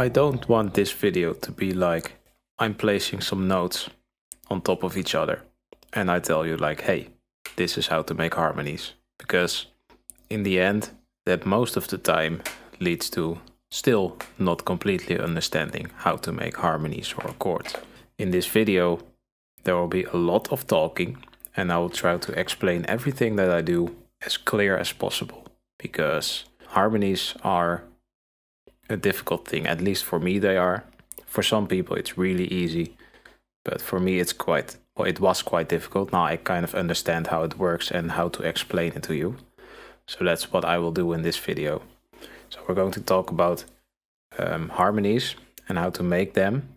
I don't want this video to be like I'm placing some notes on top of each other and I tell you like, hey, this is how to make harmonies. Because in the end, that most of the time leads to still not completely understanding how to make harmonies or chords. In this video, there will be a lot of talking and I will try to explain everything that I do as clear as possible. Because harmonies are a difficult thing, at least for me they are. For some people it's really easy, but for me it was quite difficult. Now I kind of understand how it works and how to explain it to you. So that's what I will do in this video. So we're going to talk about harmonies and how to make them.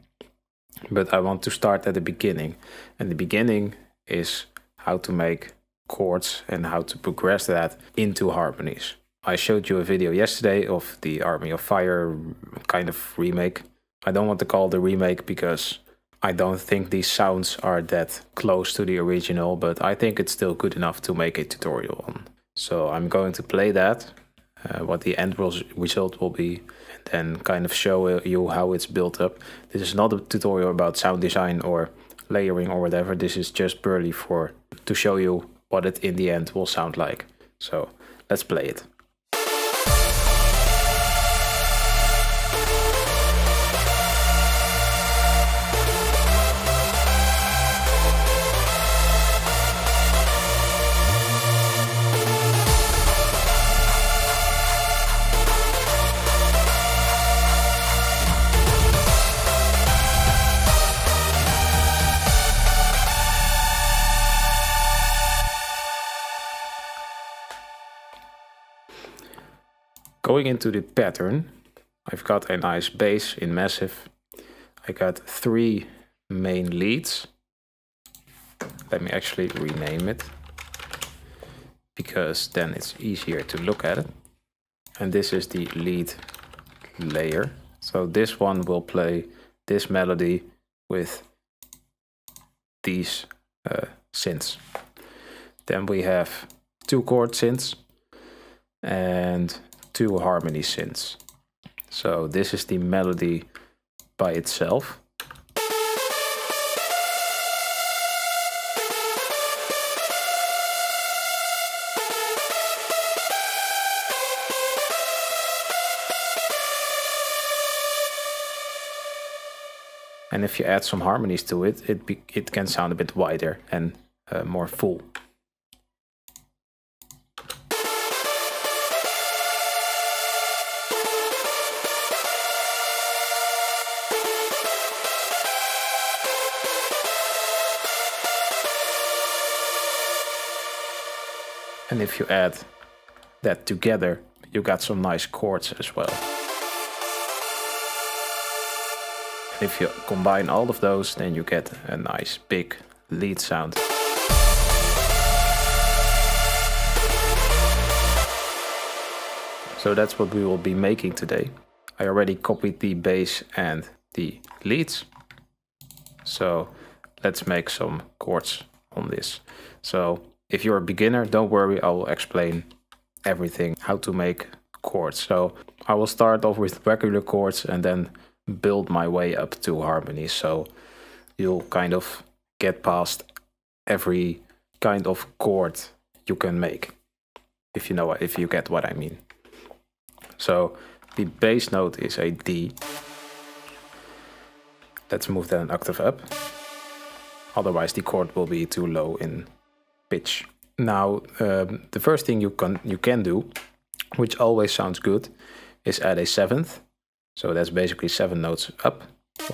But I want to start at the beginning. And the beginning is how to make chords and how to progress that into harmonies. I showed you a video yesterday of the Army of Fire kind of remake. I don't want to call it a remake because I don't think these sounds are that close to the original, but I think it's still good enough to make a tutorial on. So I'm going to play that, what the end result will be, and then kind of show you how it's built up. This is not a tutorial about sound design or layering or whatever. This is just purely to show you what it in the end will sound like. So let's play it. Going into the pattern, I've got a nice bass in massive. I got 3 main leads. Let me actually rename it, because then it's easier to look at it. And this is the lead layer. So this one will play this melody with these synths. Then we have 2 chord synths and 2 harmony synths. So this is the melody by itself. And if you add some harmonies to it, it can sound a bit wider and more full. And if you add that together, you got some nice chords as well. If you combine all of those, then you get a nice big lead sound. So that's what we will be making today. I already copied the bass and the leads. So let's make some chords on this. So if you're a beginner, don't worry, I will explain everything, how to make chords. So I will start off with regular chords and then build my way up to harmonies. So you'll kind of get past every kind of chord you can make, if you get what I mean. So the bass note is a D. Let's move that an octave up. Otherwise the chord will be too low in pitch. Now the first thing you can do, which always sounds good, is add a 7th. So that's basically 7 notes up.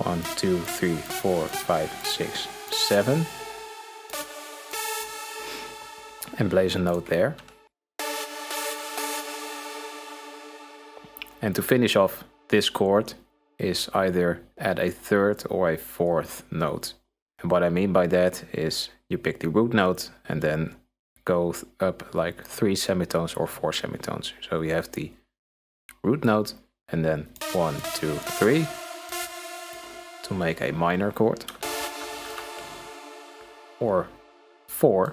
1, 2, 3, 4, 5, 6, 7. And place a note there. And to finish off this chord is either add a 3rd or a 4th note. And what I mean by that is you pick the root note and then go up like 3 semitones or 4 semitones. So we have the root note and then 1, 2, 3 to make a minor chord, or 4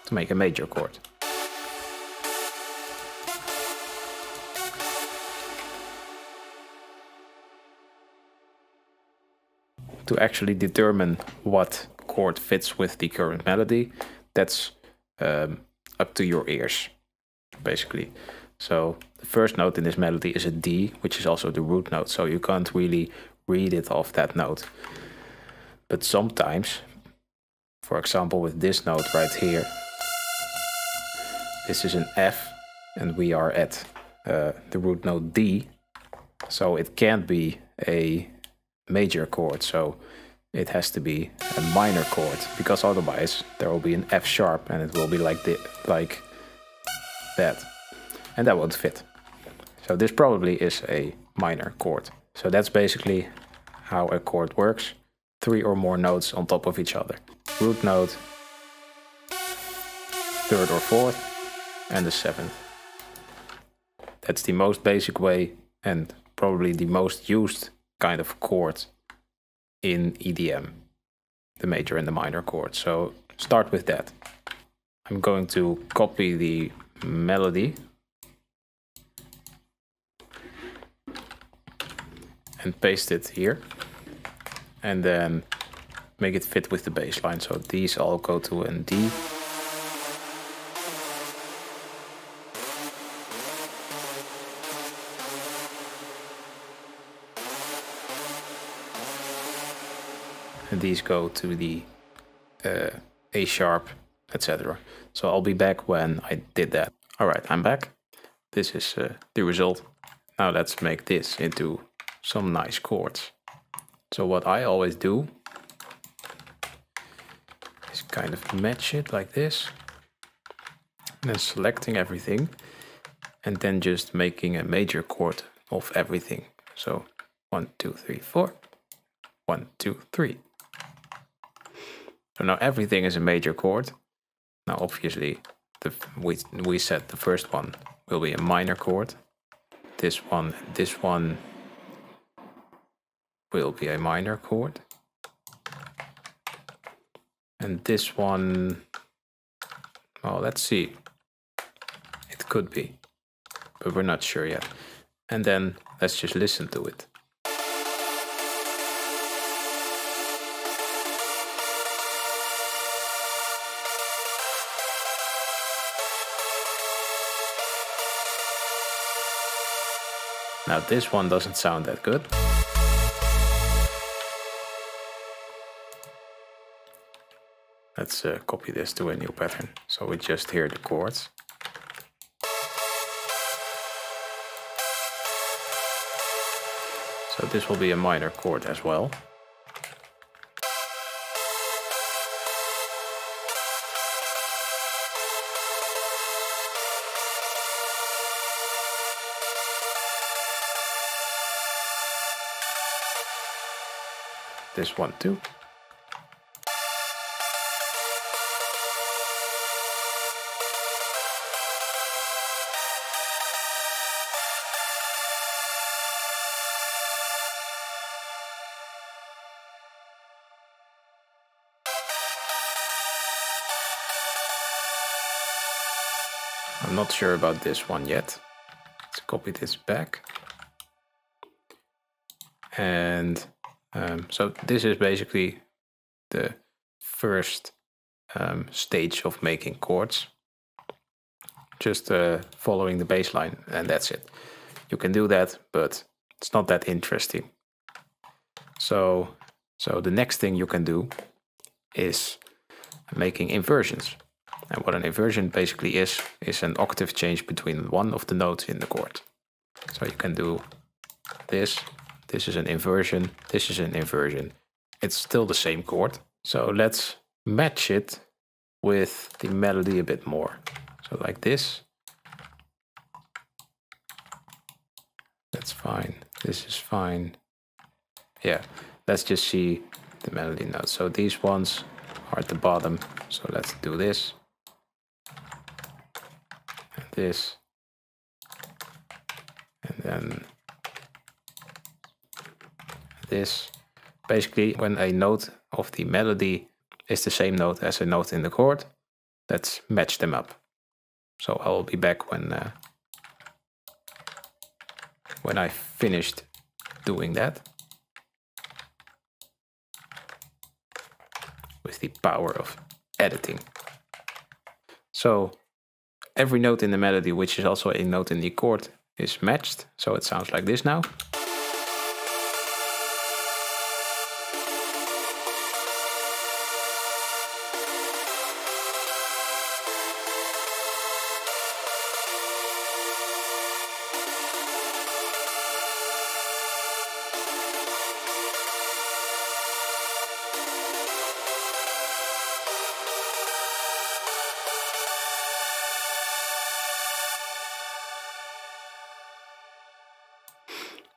to make a major chord. to actually determine what chord fits with the current melody, that's up to your ears, basically. So the first note in this melody is a D, which is also the root note, so you can't really read it off that note. But sometimes, for example with this note right here, this is an F and we are at the root note D, so it can't be a major chord, so it has to be a minor chord, because otherwise there will be an F sharp and it will be like that, and that won't fit. So this probably is a minor chord. So that's basically how a chord works. 3 or more notes on top of each other. Root note, 3rd or 4th, and the 7th. That's the most basic way and probably the most used kind of chord in EDM, the major and the minor chord. So start with that. I'm going to copy the melody and paste it here, and then make it fit with the bass line. So these all go to a D. And these go to the A sharp, etc. So I'll be back when I did that. All right, I'm back. This is the result. Now let's make this into some nice chords. So what I always do is kind of match it like this, and then selecting everything, and then just making a major chord of everything. So 1, 2, 3, 4, 1, 2, 3. So now everything is a major chord. Now obviously we said the first one will be a minor chord. This one will be a minor chord. And this one, well, let's see. It could be, but we're not sure yet. And then let's just listen to it. Now this one doesn't sound that good. Let's copy this to a new pattern, so we just hear the chords. So this will be a minor chord as well. This one too. I'm not sure about this one yet. Let's copy this back. And so this is basically the first stage of making chords. Just following the bass line, and that's it. You can do that, but it's not that interesting. So the next thing you can do is making inversions. And what an inversion basically is an octave change between one of the notes in the chord. So you can do this. This is an inversion. This is an inversion. It's still the same chord. So let's match it with the melody a bit more. So like this. That's fine. This is fine. Yeah, let's just see the melody notes. So these ones are at the bottom. So let's do this. And this. And then this. Basically, when a note of the melody is the same note as a note in the chord, let's match them up. So I will be back when I finished doing that. with the power of editing. So every note in the melody, which is also a note in the chord, is matched. So it sounds like this now.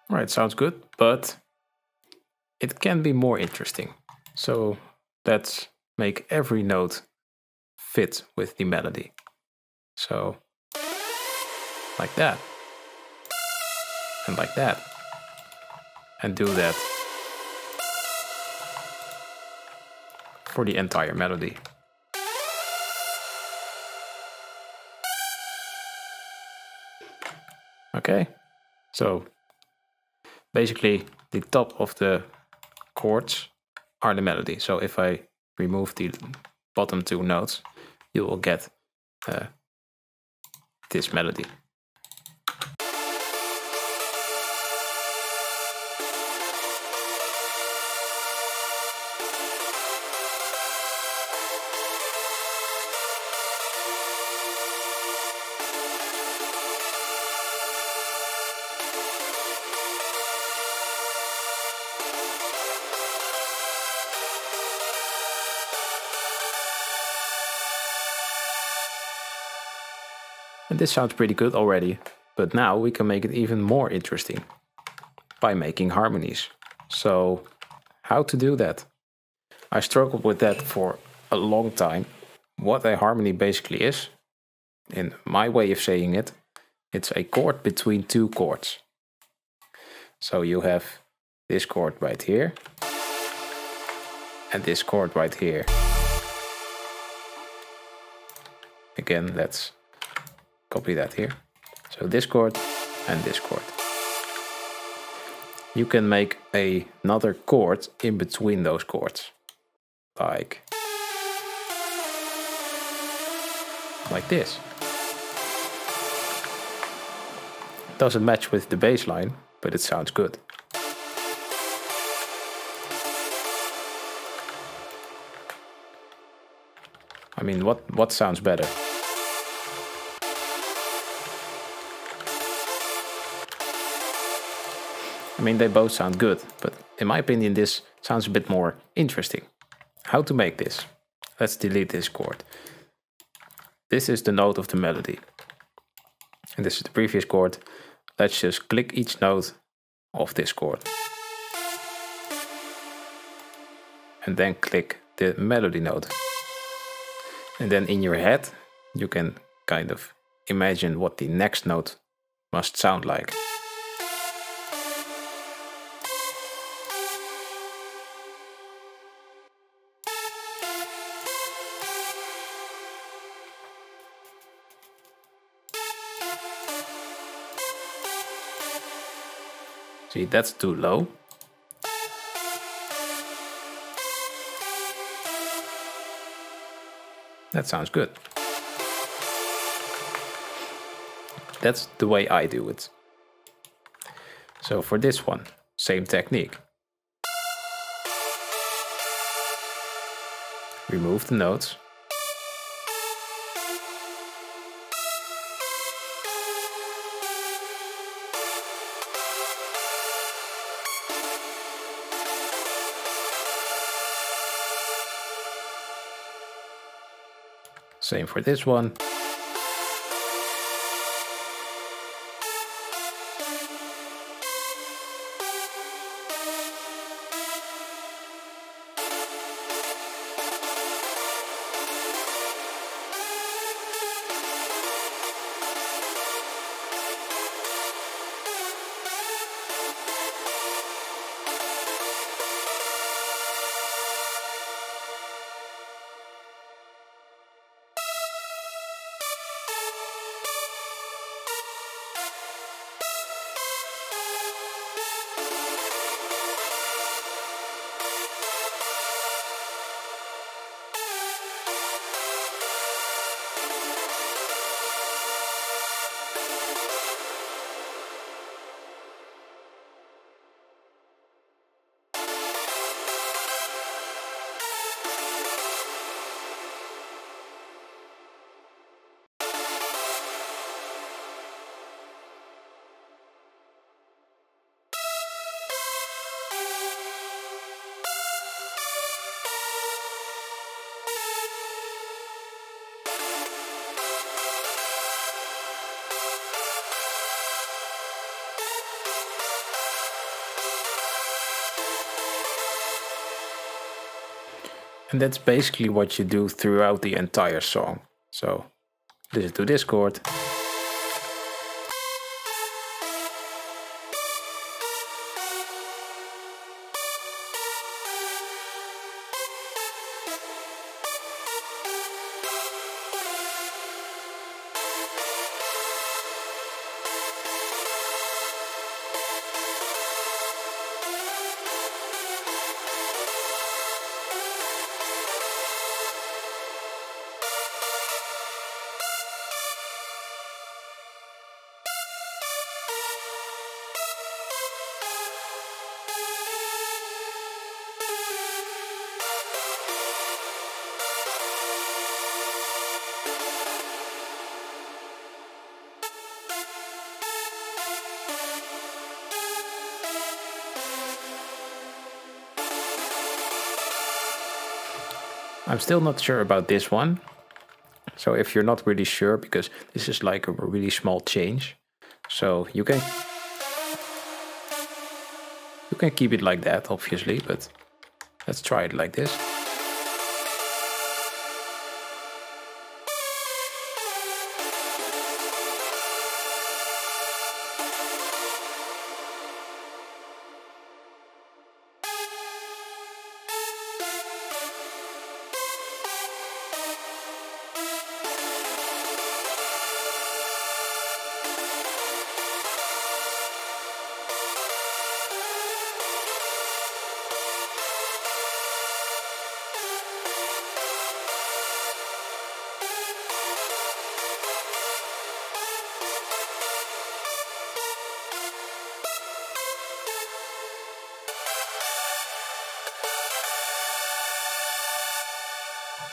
All right, sounds good, but it can be more interesting. So let's make every note fit with the melody. So like that, and like that, and do that for the entire melody. Okay, so basically the top of the chords are the melody. So if I remove the bottom two notes, you will get this melody. And this sounds pretty good already, but now we can make it even more interesting by making harmonies. So how to do that? I struggled with that for a long time. What a harmony basically is, in my way of saying it, it's a chord between two chords. So you have this chord right here and this chord right here. Again, let's copy that here. So this chord and this chord. You can make another chord in between those chords. Like this. Doesn't match with the bass line, but it sounds good. I mean, what sounds better? I mean, they both sound good, but in my opinion, this sounds a bit more interesting. How to make this? Let's delete this chord. This is the note of the melody. And this is the previous chord. Let's just click each note of this chord. And then click the melody note. And then in your head, you can kind of imagine what the next note must sound like. See, that's too low. That sounds good. That's the way I do it. So for this one, same technique. Remove the notes. Same for this one. And that's basically what you do throughout the entire song. So listen to this chord. I'm still not sure about this one. So if you're not really sure, because this is like a really small change, so you can keep it like that, obviously, but let's try it like this.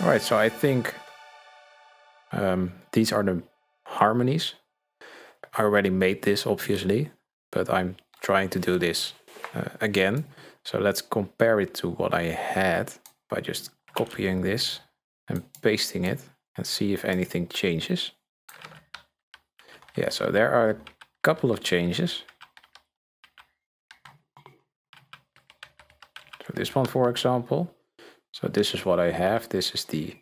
All right, so I think these are the harmonies. I already made this, obviously, but I'm trying to do this again. So let's compare it to what I had by just copying this and pasting it and see if anything changes. Yeah, so there are a couple of changes. So this one, for example. So this is what I have. This is the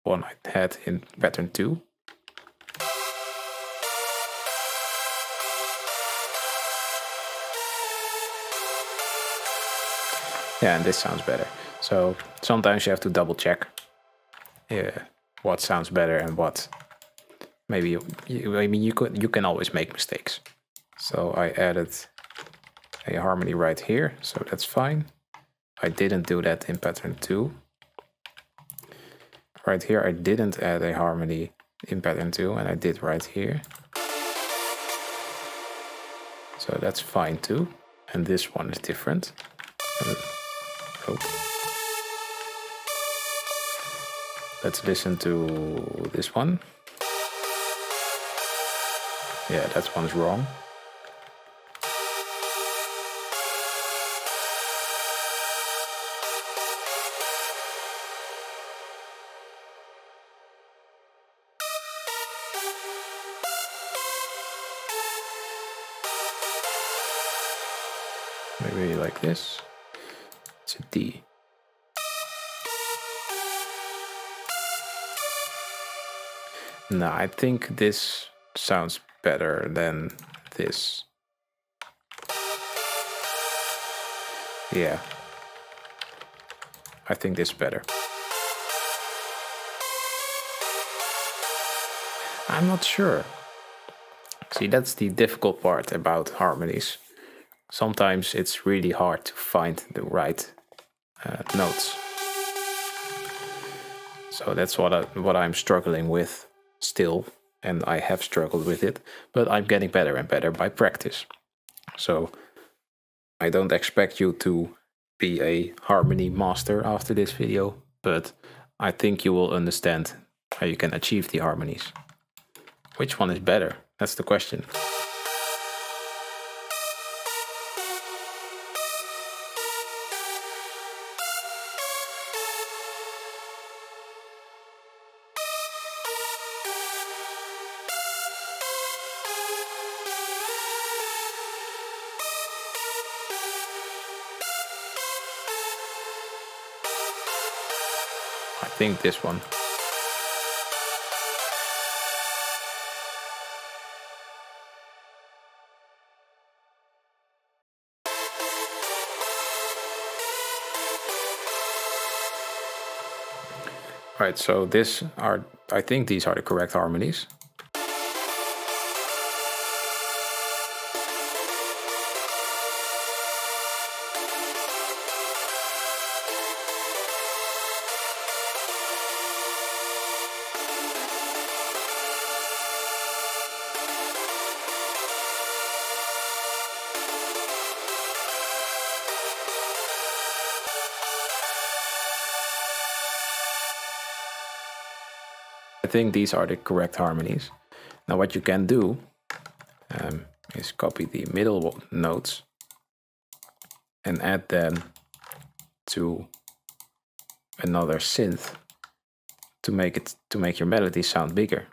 one I had in pattern 2. Yeah, and this sounds better. So sometimes you have to double check what sounds better and what. Maybe you can always make mistakes. So I added a harmony right here, so that's fine. I didn't do that in pattern 2. Right here I didn't add a harmony in pattern 2, and I did right here. So that's fine too. And this one is different. Oh. Let's listen to this one. Yeah, that one's wrong. Maybe like this. It's a D. No, I think this sounds better than this. Yeah. I think this is better. I'm not sure. See, that's the difficult part about harmonies. Sometimes it's really hard to find the right notes. So that's what I'm struggling with still, and I have struggled with it, but I'm getting better and better by practice. So I don't expect you to be a harmony master after this video, but I think you will understand how you can achieve the harmonies. Which one is better? That's the question. think this one. Right, so I think these are the correct harmonies. I think these are the correct harmonies. Now what you can do is copy the middle notes and add them to another synth to make your melody sound bigger.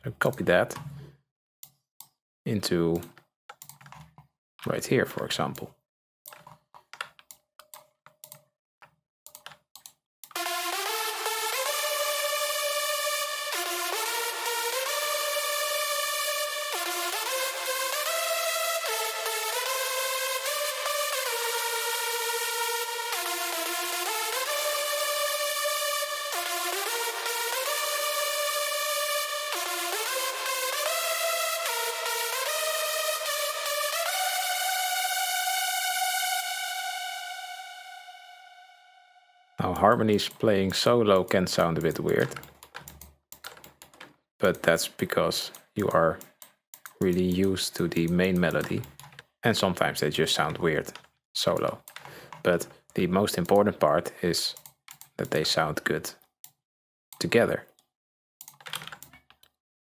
So copy that into right here, for example. Now, harmonies playing solo can sound a bit weird, but that's because you are really used to the main melody, and sometimes they just sound weird solo. But the most important part is that they sound good together.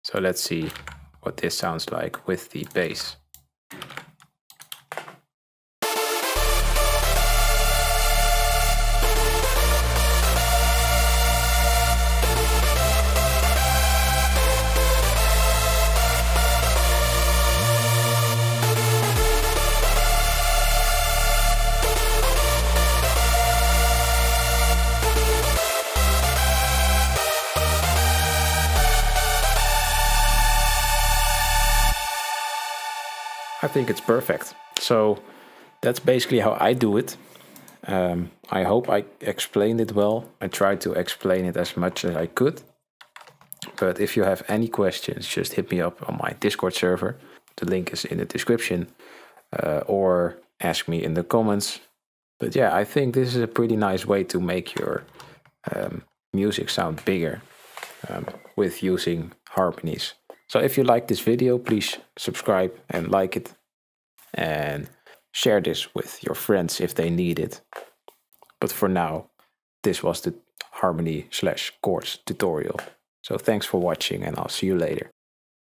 So let's see what this sounds like with the bass. I think it's perfect. So that's basically how I do it. I hope I explained it well. I tried to explain it as much as I could. But if you have any questions, just hit me up on my Discord server. The link is in the description. Or ask me in the comments. But yeah, I think this is a pretty nice way to make your music sound bigger with using harmonies. So if you like this video, please subscribe and like it. And share this with your friends if they need it. But for now, this was the harmony/chords tutorial. So thanks for watching and I'll see you later.